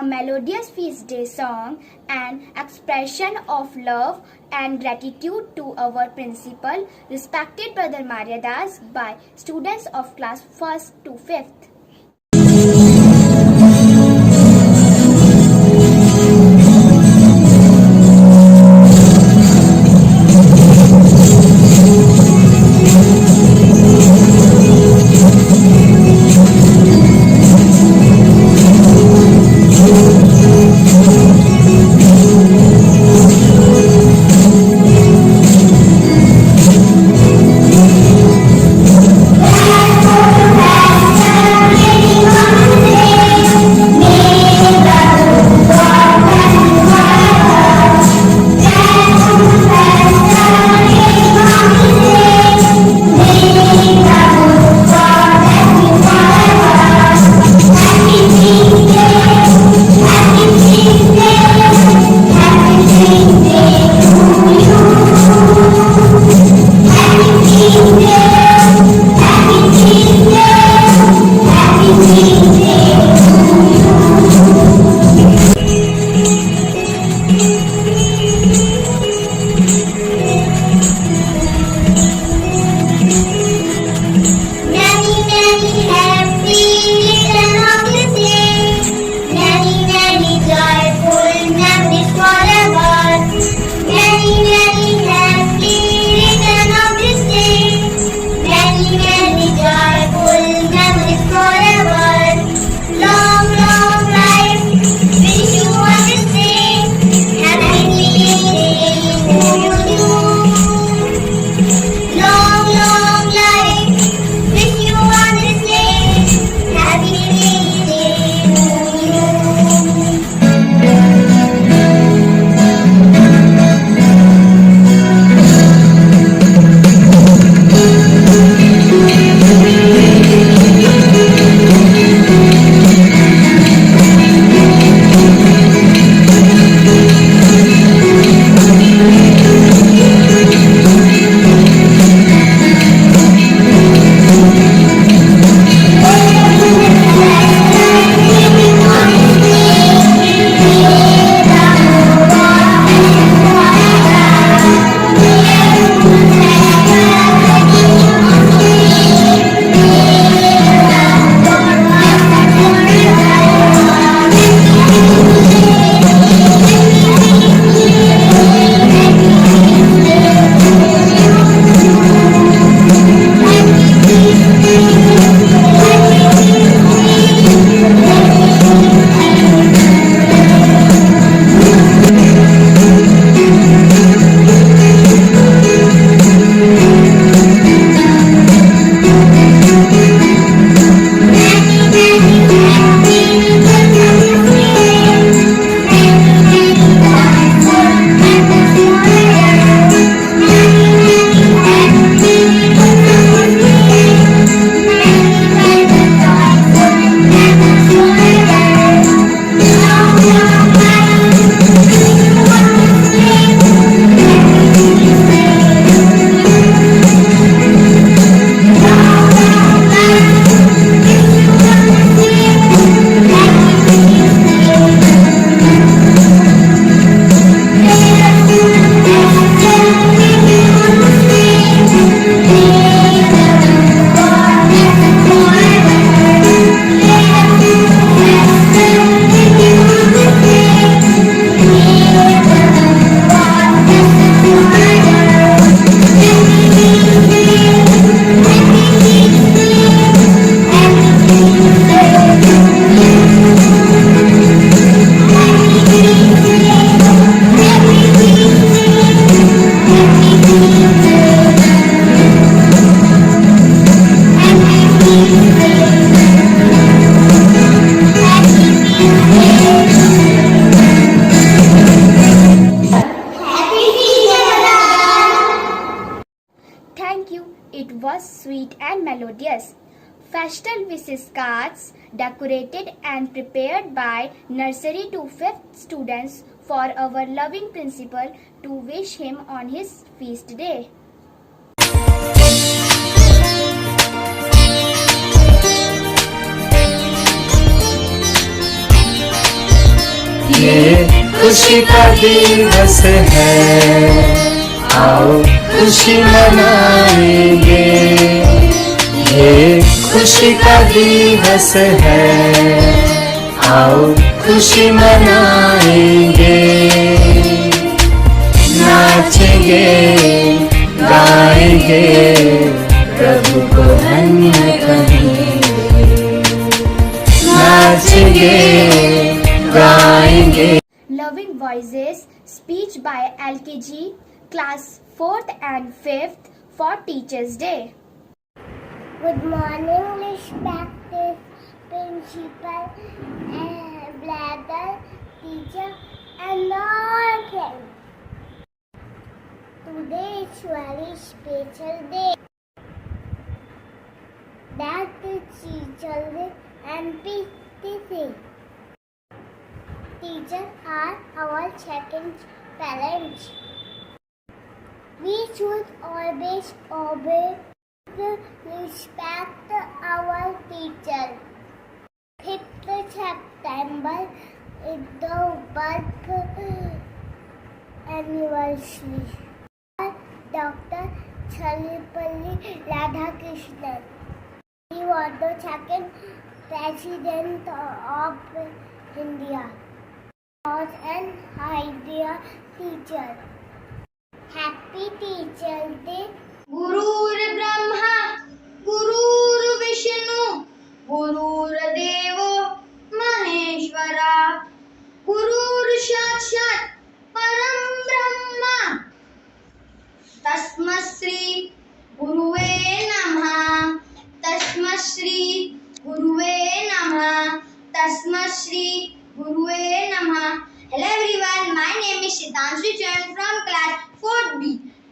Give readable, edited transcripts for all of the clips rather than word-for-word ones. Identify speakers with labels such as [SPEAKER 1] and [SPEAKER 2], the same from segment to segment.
[SPEAKER 1] A melodious feast day song, an expression of love and gratitude to our principal, respected Brother Maryadas, by students of class 1st to 5th. It was sweet and melodious. Festal wishes cards decorated and prepared by nursery to 5th students for our loving principal to wish him on his feast day.
[SPEAKER 2] ये खुशी का दिवस है, आओ खुशी मनाएंगे। ये खुशी का दिवस है, आओ खुशी मनाएंगे। नाचेंगे गाएंगे, प्रभु को धन्य कहेंगे। नाचेंगे गाएंगे।
[SPEAKER 1] Loving Voices speech by LKG class 4th and 5th for Teachers Day.
[SPEAKER 3] Good morning, respected principal, and brother, teacher, and all friends. Today is very special day. That is children and PTC. Teachers are our second parents. We should always obey, respect our teachers. 5th September is the birth anniversary of Dr. Sarvepalli Radhakrishnan. He was the second president of India. He was an ideal teacher. Happy Teacher's Day.
[SPEAKER 4] गुरुर्ब्रह्मा गुरुर्विष्णु गुरुर्देवो महेश्वरा गुरुर्साक्षात् परं ब्रह्म तस्मै श्री गुरुवे नमः तस्मै श्री गुरुवे नमः तस्मै श्री गुरुवे नमः। Hello everyone, my name is Shitanshu Charan from class 4B.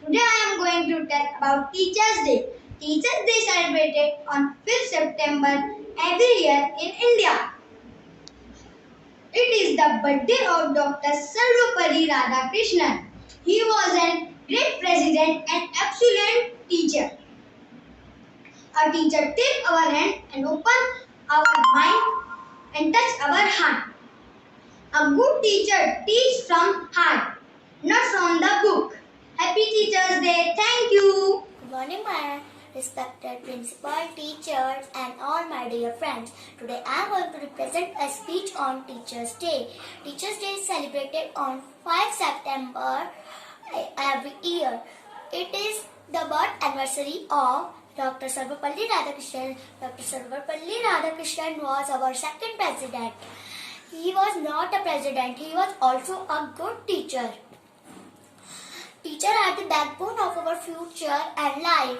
[SPEAKER 4] Today I am going to tell about Teachers Day. Teachers Day celebrated on 5th September every year in India. It is the birthday of Dr. Sarvepalli Radhakrishnan. He was a great president and excellent teacher. A teacher take our hand and open our mind and touch our heart. A good teacher teaches from heart, not from the book. Happy Teachers Day. Thank you.
[SPEAKER 5] Good morning, my respected principal, teachers, and all my dear friends. Today I am going to present a speech on Teachers Day. Teachers Day is celebrated on 5 September every year. It is the birth anniversary of Dr. Sarvepalli Radhakrishnan. Dr. Sarvepalli Radhakrishnan was our second president. He was not a president, he was also a good teacher. Teachers are the backbone of our future and life.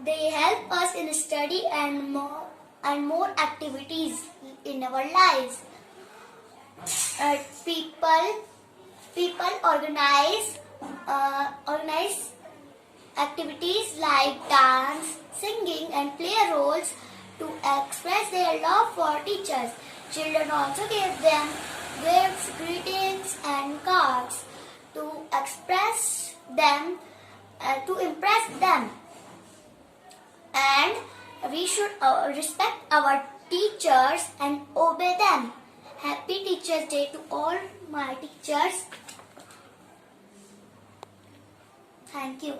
[SPEAKER 5] They help us in study and more activities in our lives. People organize activities like dance, singing, and play roles to express their love for teachers. Children also give them gifts, greetings, and cards to express them, to impress them. And we should respect our teachers and obey them. Happy Teachers Day to all my teachers. Thank you.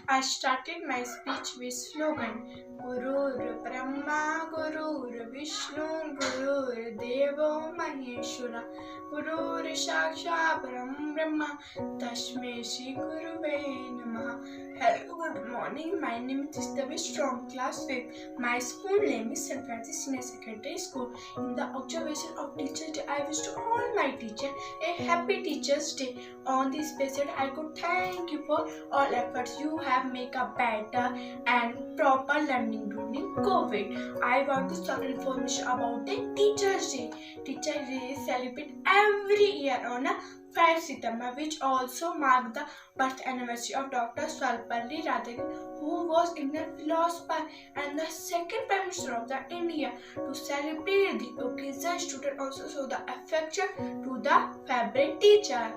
[SPEAKER 6] I started my speech with slogan Gurur Brahma Gurur Vishnu Gurur Devo Maheshwara Gurur Sakshat Param Brahma Tasmai Shri Guruve Namaha. Hello, good morning. My name is Davish from class 5. My school name is St. Francis Senior Secondary School. In the observation of Teachers Day, I wish to all my teachers a happy Teachers Day. On this special, I could thank you for all efforts you have made a better and proper learning during COVID. I want to share information about the Teachers Day. Teachers Day is celebrated every year on 5 September, which also marked the birth anniversary of Dr. Sarvepalli Radhakrishnan, who was Indian philosopher and the second Prime Minister of India. To celebrate the occasion, students also show the affection to the favorite teacher.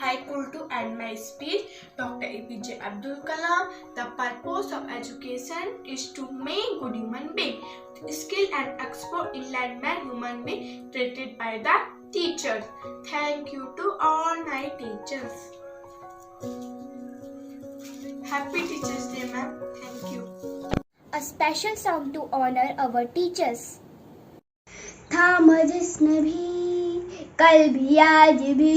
[SPEAKER 6] I call to end my speech. Dr. APJ Abdul Kalam. The purpose of education is to make good human being, skilled and expert enlightenment human being treated by the teachers. Thank you to all my teachers. Happy Teachers Day, ma'am. Thank you.
[SPEAKER 1] A special song to honor our teachers.
[SPEAKER 3] थाम जिसने भी कल भी आज भी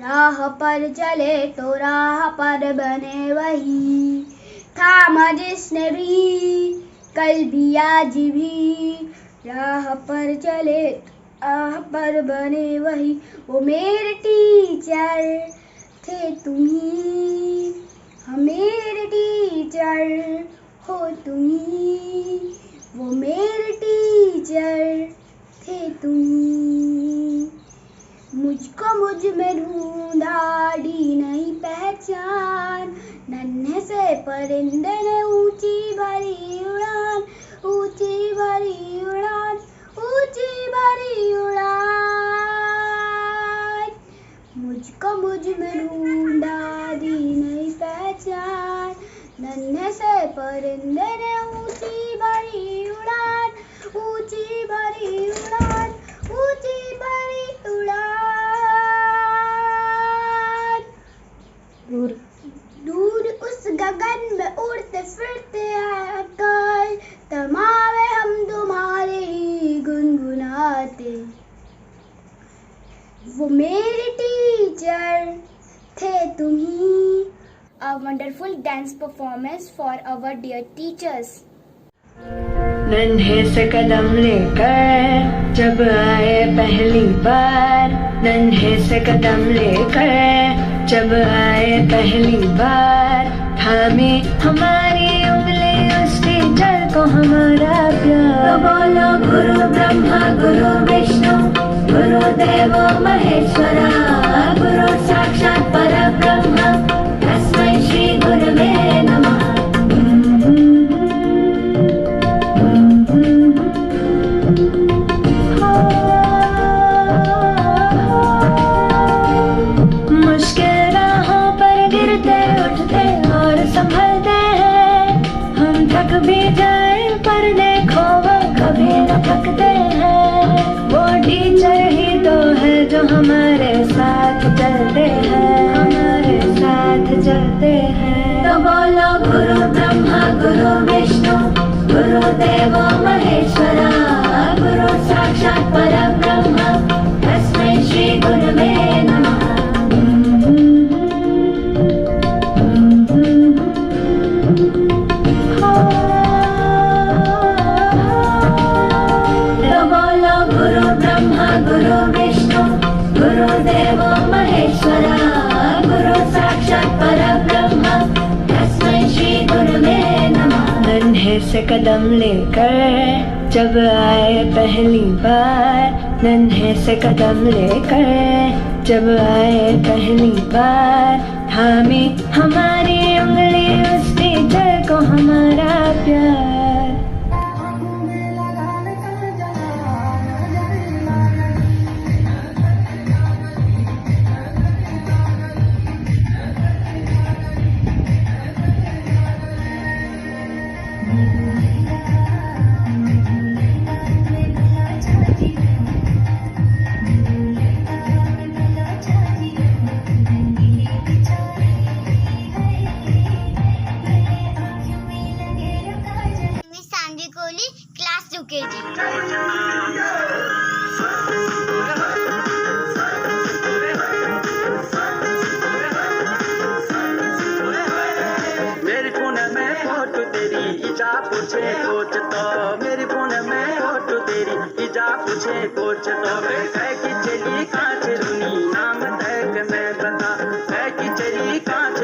[SPEAKER 3] राह पर चले तो राह पर बने वही। थाम जिसने भी कल भी आज भी राह पर चले राह पर बने वही। वो मेरे टीचर थे तुम्ही, हम मेरे टीचर हो तुम्ही। वो मेरे टीचर थे तुम्ही। मुझको मुझ में ढूंढा डी नहीं पहचान, नन्हे से परिंदे ने ऊंची भरी उड़ान, ऊंची भरी उड़ान, ऊंची भरी उड़ान। मुझको मुझ में ढूंढा दी नहीं पहचान, नन्हे से परिंदे ने ऊंची भरी उड़ान, ऊंची भरी उड़ान, ऊंची भरी उड़ान। दूर दूर उस गगन में उड़ते फिरते आकर तमामे हम तुम्हारे ही गुनगुनाते। वो मेरे टीचर थे तुम्ही।
[SPEAKER 1] A wonderful dance performance for our dear teachers.
[SPEAKER 2] नन्हे से कदम लेकर जब आए पहली बार, नन्हे से कदम लेकर जब आए पहली बार, थामे हमारी उंगली उस टीचर को हमारा प्यार। तो बोलो गुरु ब्रह्मा गुरु विष्णु गुरुदेवो महेश्वरा, गुरु साक्षात परब्रह्म तस्मै श्री गुरवे नमः। मुश्किल राहों पर गिरते उठते और संभलते हैं, हम थक भी जाए पर देखो वो कभी न थकते हैं। वो टीचर ही तो है जो हमारे साथ चलते हैं, हमारे साथ चलते हैं। तो बोलो गुरु ब्रह्मा गुरु विष्णु गुरुदेवो महेश्वरा, गुरु साक्षात परब्रह्म तस्मै श्री गुरवे नमः। तो बोलो गुरु ब्रह्मा गुरु विष्णु गुरुदेवो महेश्वरा, गुरु साक्षात परब्रह्म तस्मै श्री गुरवे नमः। नन्हे से कदम लेकर जब आए पहली बार, नन्हे से कदम लेकर जब आए पहली बार, थामे हमारी उंगली उस टीचर को हमारा प्यार।
[SPEAKER 5] Miss Sandy Kohli, class 2KG.
[SPEAKER 7] मेरी फोन में फोटो तेरी इजा पूछे कोच तो, मेरी फोन में फोटो तेरी इजा पूछे कोच तो। है कि चली कांच रूनी नाम तक मैं बता, है कि चली कांच